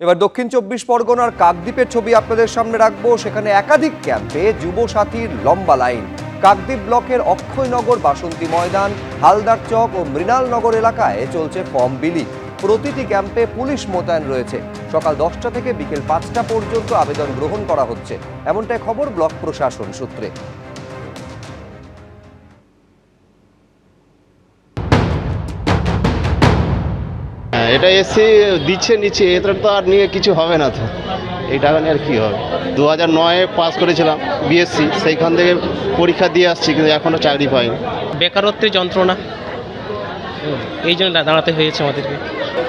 এবার দক্ষিণ চব্বিশ পরগনার কাকদ্বীপের ছবি আপনাদের সামনে রাখবো। সেখানে একাধিক ক্যাম্পে যুব সাথীর লম্বা লাইন। কাকদ্বীপ ব্লকের অক্ষয়নগর, বাসন্তী ময়দান, হালদার চক ও মৃণালনগর এলাকায় চলছে ফর্ম বিলি। প্রতিটি ক্যাম্পে পুলিশ মোতায়েন রয়েছে। সকাল 10টা থেকে বিকেল 5টা পর্যন্ত আবেদন গ্রহণ করা হচ্ছে, এমনটাই খবর ব্লক প্রশাসন সূত্রে। এটা এসে দিচ্ছে নিচ্ছে, এটা তো আর নিয়ে কিছু হবে না। তো এই টাকা নিয়ে আর কী হবে? 2009-এ পাস করেছিলাম বিএসসি, সেইখান থেকে পরীক্ষা দিয়ে আসছি, কিন্তু এখনও চাকরি পাইনি। বেকারত্বের যন্ত্রণা, এই জন্য দাঁড়াতে হয়েছে আমাদেরকে।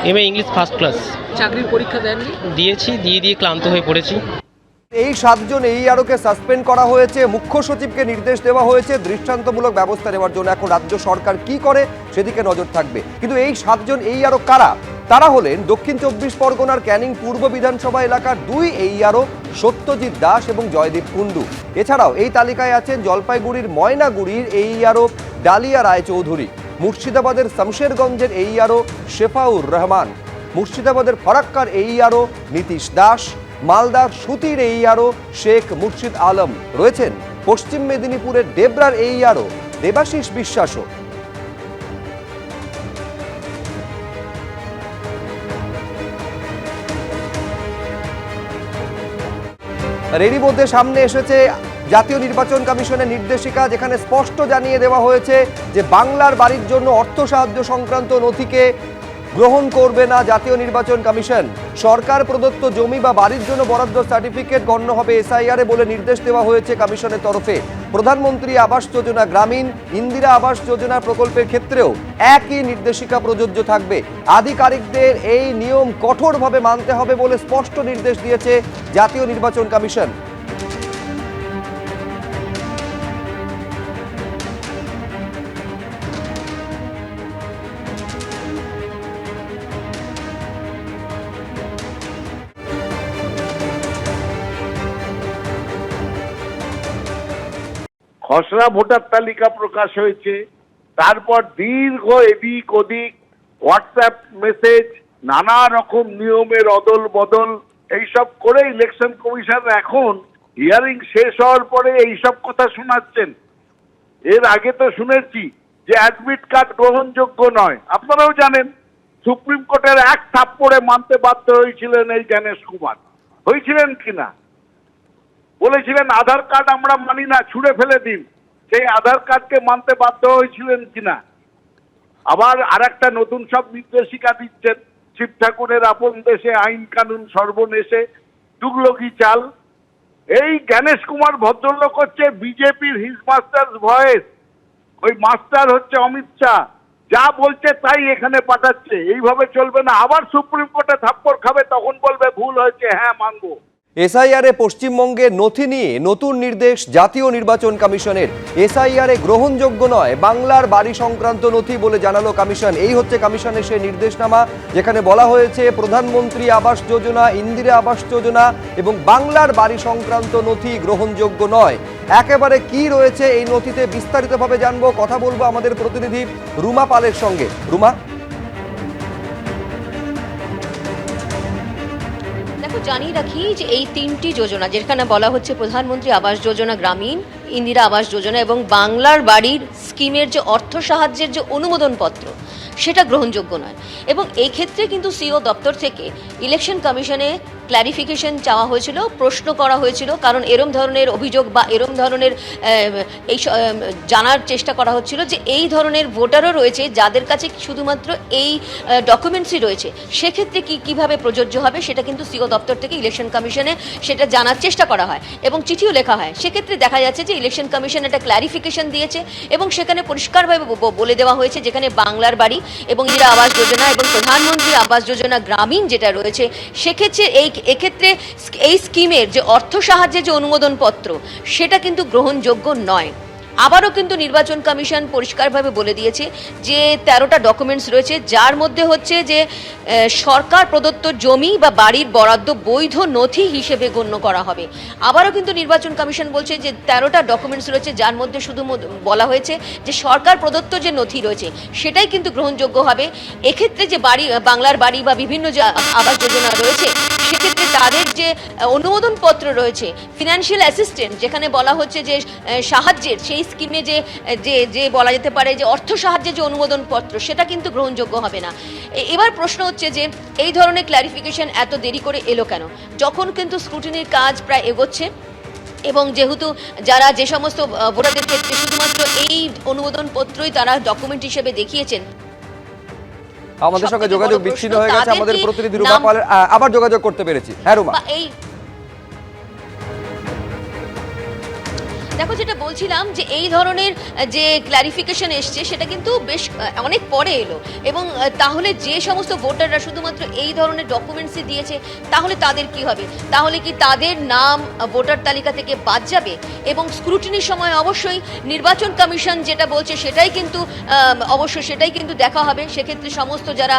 MA English first class. চাকরির পরীক্ষা দেননি? দিয়েছি, দিয়ে ক্লান্ত হয়ে পড়েছি। এই 7 জন এইআরওকে সাসপেন্ড করা হয়েছে। মুখ্য সচিবকে নির্দেশ দেওয়া হয়েছে দৃষ্টান্তমূলক ব্যবস্থা নেওয়ার জন্য। এখন রাজ্য সরকার কি করে সেদিকে নজর থাকবে। কিন্তু এই 7 জন এইআরও কারা? তারা হলেন দক্ষিণ চব্বিশ পরগনার ক্যানিং পূর্ব বিধানসভা এলাকার 2 এইআরও, সত্যজিৎ দাস এবং জয়দীপ কুণ্ডু। এছাড়াও এই তালিকায় আছেন জলপাইগুড়ির ময়নাগুড়ির এইআরও ডালিয়া রায়চৌধুরী, মুর্শিদাবাদের শমশেরগঞ্জের এইআরও শেফাউর রহমান, মুর্শিদাবাদের ফরাক্কার এইআরও নীতিশ দাস, মালদার সুতির এইআরও শেখ মুর্শিদ আলম রয়েছেন। পশ্চিম মেদিনীপুরের ডেবরার এইআরও দেবাশিস বিশ্বাসও। এরই মধ্যে সামনে এসেছে জাতীয় নির্বাচন কমিশনের নির্দেশিকা, যেখানে স্পষ্ট জানিয়ে দেওয়া হয়েছে যে বাংলার বাড়ির জন্য অর্থ সাহায্য সংক্রান্ত নথিকে গ্রহণ করবে না জাতীয় নির্বাচন কমিশন। সরকার প্রদত্ত জমি বা বাড়ির জন্য বরাদ্দ সার্টিফিকেট গণ্য হবে এসআইআর বলে নির্দেশ দেওয়া হয়েছে কমিশনের তরফে। প্রধানমন্ত্রী আবাস যোজনা গ্রামীণ, ইন্দিরা আবাস যোজনা প্রকল্পের ক্ষেত্রেও একই নির্দেশিকা প্রযোজ্য থাকবে। আধিকারিকদের এই নিয়ম কঠোরভাবে মানতে হবে বলে স্পষ্ট নির্দেশ দিয়েছে জাতীয় নির্বাচন কমিশন। খসড়া ভোটার তালিকা প্রকাশ হয়েছে, তারপর দীর্ঘ এদিক ওদিক হোয়াটসঅ্যাপ মেসেজ, নানা রকম নিয়মের অদল বদল, এইসব করে ইলেকশন কমিশন এখন হিয়ারিং শেষ হওয়ার পরে এইসব কথা শোনাচ্ছেন। এর আগে তো শুনেছি যে অ্যাডমিট কার্ড গ্রহণযোগ্য নয়। আপনারাও জানেন সুপ্রিম কোর্টের এক থাপ্পড়ে মানতে বাধ্য হয়েছিলেন এই জ্ঞানেশ কুমার। হয়েছিলেন কিনা? বলেছিলেন আধার কার্ড আমরা মানি না, ছুঁড়ে ফেলে দিন। সেই আধার কার্ডকে মানতে বাধ্য হয়েছিলেন কিনা? আবার আরেকটা নতুন সব নির্দেশিকা দিচ্ছেন। শিব ঠাকুরের আপন দেশে আইন কানুন সর্বনেশে, তুগলকি চাল। এই জ্ঞানেশ কুমার ভদ্রলোক হচ্ছে বিজেপির হিজ মাস্টার ভয়েস। ওই মাস্টার হচ্ছে অমিত শাহ, যা বলছে তাই এখানে পাঠাচ্ছে। এইভাবে চলবে না। আবার সুপ্রিম কোর্টে থাপ্পড় খাবে, তখন বলবে ভুল হয়েছে, হ্যাঁ মানবো। এসআইআরে পশ্চিমবঙ্গের নথি নিয়ে নতুন নির্দেশ জাতীয় নির্বাচন কমিশনের। এসআইআরে গ্রহণযোগ্য নয় বাংলার বাড়ি সংক্রান্ত নথি বলে জানালো কমিশন। এই হচ্ছে কমিশনের সেই নির্দেশনামা, যেখানে বলা হয়েছে প্রধানমন্ত্রী আবাস যোজনা, ইন্দিরা আবাস যোজনা এবং বাংলার বাড়ি সংক্রান্ত নথি গ্রহণযোগ্য নয়। একেবারে কি রয়েছে এই নথিতে বিস্তারিতভাবে জানবো, কথা বলবো আমাদের প্রতিনিধি রুমা পালের সঙ্গে। রুমা, জানিয়ে রাখি যে এই 3টি যোজনা, যেখানে বলা হচ্ছে প্রধানমন্ত্রী আবাস যোজনা গ্রামীণ, ইন্দিরা আবাস যোজনা এবং বাংলার বাড়ির স্কিমের যে অর্থ সাহায্যের যে অনুমোদন পত্র, সেটা গ্রহণযোগ্য নয়। এবং এই ক্ষেত্রে কিন্তু সিও দপ্তর থেকে ইলেকশন কমিশনে ক্ল্যারিফিকেশন চাওয়া হয়েছিল, প্রশ্ন করা হয়েছিল, কারণ এরম ধরনের অভিযোগ বা এরম ধরনের এই জানার চেষ্টা করা হচ্ছিল যে এই ধরনের ভোটারও রয়েছে যাদের কাছে শুধুমাত্র এই ডকুমেন্টসই রয়েছে, সেক্ষেত্রে কিভাবে প্রযোজ্য হবে সেটা কিন্তু সিও দপ্তর থেকে ইলেকশন কমিশনে সেটা জানার চেষ্টা করা হয় এবং চিঠিও লেখা হয়। সেক্ষেত্রে দেখা যাচ্ছে যে ইলেকশন কমিশন একটা ক্ল্যারিফিকেশন দিয়েছে এবং সেখানে পরিষ্কারভাবে বলে দেওয়া হয়েছে যেখানে বাংলার বাড়ি এবং ইন্দিরা আবাস যোজনা এবং প্রধানমন্ত্রী আবাস যোজনা গ্রামীণ যেটা রয়েছে, সেক্ষেত্রে এক্ষেত্রে এই স্কিমের যে অর্থ সাহায্যের যে অনুমোদন পত্র, সেটা কিন্তু গ্রহণযোগ্য নয়। আবারও কিন্তু নির্বাচন কমিশন পরিষ্কারভাবে বলে দিয়েছে যে 13টা ডকুমেন্টস রয়েছে, যার মধ্যে হচ্ছে যে সরকার প্রদত্ত জমি বা বাড়ির বরাদ্দ বৈধ নথি হিসেবে গণ্য করা হবে। আবারও কিন্তু নির্বাচন কমিশন বলছে যে 13টা ডকুমেন্টস রয়েছে, যার মধ্যে শুধু বলা হয়েছে যে সরকার প্রদত্ত যে নথি রয়েছে সেটাই কিন্তু গ্রহণযোগ্য হবে। এক্ষেত্রে যে বাড়ি, বাংলার বাড়ি বা বিভিন্ন যে আবাস যোজনা রয়েছে, যে অনুমোদন পত্র রয়েছে, ফিনান্সিয়াল অ্যাসিস্ট্যান্ট যেখানে বলা হচ্ছে যে সাহায্যের সেই স্কিমে যে যে যে বলা যেতে পারে যে অর্থ সাহায্যের যে অনুমোদন পত্র, সেটা কিন্তু গ্রহণযোগ্য হবে না। এবার প্রশ্ন হচ্ছে যে এই ধরনের ক্ল্যারিফিকেশন এত দেরি করে এলো কেন, যখন কিন্তু স্ক্রুটিনির কাজ প্রায় এগোচ্ছে এবং যেহেতু যারা যে সমস্ত ভোটারদের ক্ষেত্রে শুধুমাত্র এই অনুমোদন পত্রই তারা ডকুমেন্ট হিসেবে দেখিয়েছেন। আমাদের সঙ্গে সবথেকে যোগাযোগ বড় বিচ্ছিন্ন প্রশ্ন, হয়ে গেছে, তাদের আমাদের কি প্রতিনিধি নাম- রুমা পাল আবার যোগাযোগ করতে পেরেছি। হ্যাঁ রুমা, বা এই দেখো, যেটা বলছিলাম যে এই ধরনের যে ক্ল্যারিফিকেশন এসছে সেটা কিন্তু বেশ অনেক পরে এলো, এবং তাহলে যে সমস্ত ভোটাররা শুধুমাত্র এই ধরনের ডকুমেন্টসই দিয়েছে তাহলে তাদের কি হবে? তাহলে কি তাদের নাম ভোটার তালিকা থেকে বাদ যাবে? এবং স্ক্রুটিনির সময় অবশ্যই নির্বাচন কমিশন যেটা বলছে সেটাই কিন্তু অবশ্যই সেটাই কিন্তু দেখা হবে। সেক্ষেত্রে সমস্ত যারা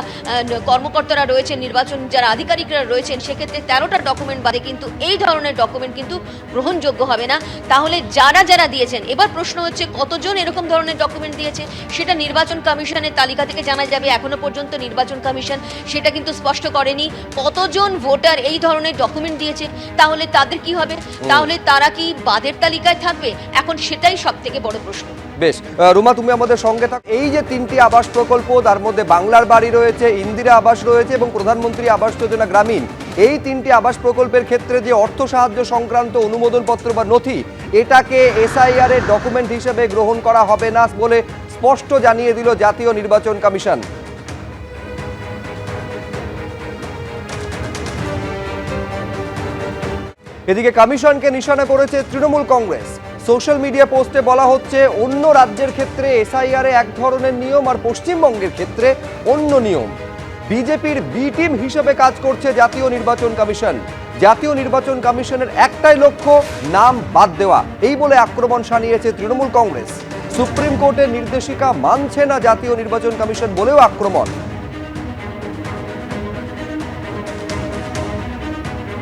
কর্মকর্তারা রয়েছেন, নির্বাচন যারা আধিকারিকরা রয়েছেন, সেক্ষেত্রে 13টা ডকুমেন্ট বাদে কিন্তু এই ধরনের ডকুমেন্ট কিন্তু গ্রহণযোগ্য হবে না। তাহলে যারা যারা দিয়েছেন, এবার প্রশ্ন হচ্ছে কতজন এরকম ধরনের ডকুমেন্ট দিয়েছে সেটা নির্বাচন কমিশনের তালিকা থেকে জানা যাবে। এখনো পর্যন্ত নির্বাচন কমিশন সেটা কিন্তু স্পষ্ট করেনি কতজন ভোটার এই ধরনের ডকুমেন্ট দিয়েছে, তাহলে তাদের কি হবে? তাহলে তারা কি বাদের তালিকায় থাকবে? এখন সেটাই সব থেকে বড় প্রশ্ন। বেশ, রুমা তুমি আমাদের সঙ্গে থাক। এই যে 3টি আবাস প্রকল্প, তার মধ্যে বাংলার বাড়ি রয়েছে, ইন্দিরা আবাস রয়েছে এবং প্রধানমন্ত্রী আবাস যোজনা গ্রামীণ, এই 3টি আবাস প্রকল্পের ক্ষেত্রে যে অর্থ সাহায্য সংক্রান্ত অনুমোদনপত্র বা নথি, এটাকে এসআইআর এর ডকুমেন্ট হিসেবে গ্রহণ করা হবে না বলে স্পষ্ট জানিয়ে দিল জাতীয় নির্বাচন কমিশন। এদিকে কমিশনকে নিশানা করেছে তৃণমূল কংগ্রেস। সোশ্যাল মিডিয়া পোস্টে বলা হচ্ছে অন্য রাজ্যের ক্ষেত্রে এসআইআর এক ধরনের নিয়ম আর পশ্চিমবঙ্গের ক্ষেত্রে অন্য নিয়ম। বিজেপির বি টিম হিসেবে কাজ করছে জাতীয় নির্বাচন কমিশন। জাতীয় নির্বাচন কমিশনের একটাই লক্ষ্য, নাম বাদ দেওয়া, এই বলে আক্রমণ শানিয়েছে তৃণমূল কংগ্রেস। সুপ্রিম কোর্টের নির্দেশিকা মানছে না জাতীয় নির্বাচন কমিশন বলেও আক্রমণ।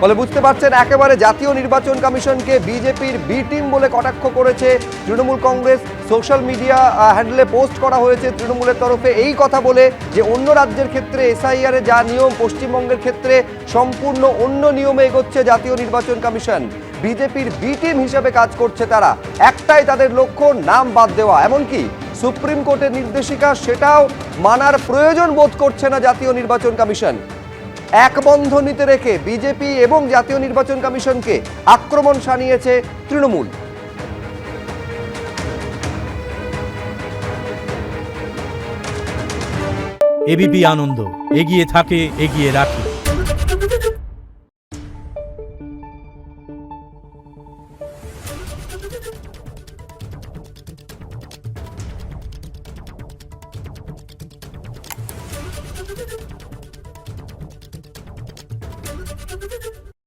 ফলে বুঝতে পারছেন একেবারে জাতীয় নির্বাচন কমিশনকে বিজেপির বি টিম বলে কটাক্ষ করেছে তৃণমূল কংগ্রেস। সোশ্যাল মিডিয়া হ্যান্ডেলে পোস্ট করা হয়েছে তৃণমূলের তরফে এই কথা বলে যে অন্য রাজ্যের ক্ষেত্রে এসআইআর এ যা নিয়ম, পশ্চিমবঙ্গের ক্ষেত্রে সম্পূর্ণ অন্য নিয়মে এগোচ্ছে জাতীয় নির্বাচন কমিশন। বিজেপির বি টিম হিসেবে কাজ করছে তারা, একটাই তাদের লক্ষ্য, নাম বাদ দেওয়া। এমনকি সুপ্রিম কোর্টের নির্দেশিকা সেটাও মানার প্রয়োজন বোধ করছে না জাতীয় নির্বাচন কমিশন। এক বন্ধনীতে রেখে বিজেপি এবং জাতীয় নির্বাচন কমিশনকে আক্রমণ শানিয়েছে তৃণমূল। এবিপি আনন্দ, এগিয়ে থাকে, এগিয়ে রাখে।